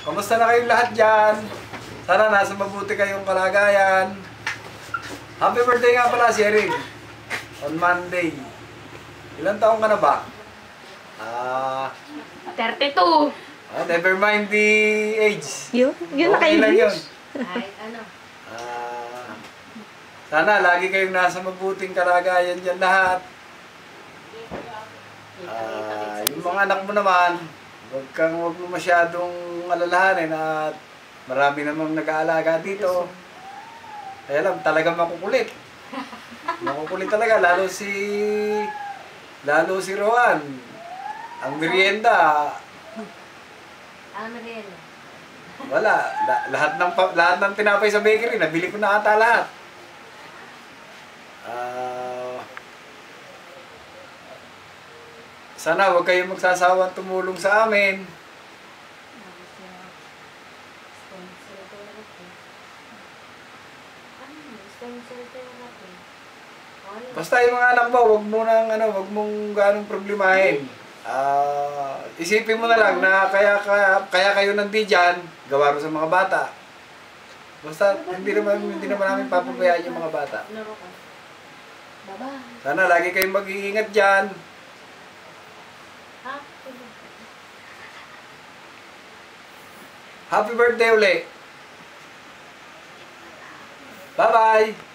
Kamusta na kayong lahat dyan? Sana nasa mabuti kayong kalagayan. Happy birthday nga pala, Sheryl. On Monday. Ilan taong ka na ba? 32. Never mind the age. Yun Okay lang yun. Ay, ano? Sana lagi kayong nasa mabuting kalagayan dyan lahat. Yung mga anak mo naman, huwag mo masyadong alalahanin at marami namang nag-aalaga dito. Kaya lang, talagang makukulit. Makukulit talaga, lalo si Roan. Ang merienda, Ano merienda? wala. Lahat ng tinapay sa bakery, nabili ko na ata lahat. Sana huwag kayong magsasawang tumulong sa amin. Basta yung mga anak mo, huwag mong ganong problemahin. Isipin mo na lang na kaya kayo nandi dyan, gawa rin sa mga bata. Basta hindi naman namin papabayaan yung mga bata. Sana lagi kayong mag-iingat dyan. Happy birthday uli. Bye-bye.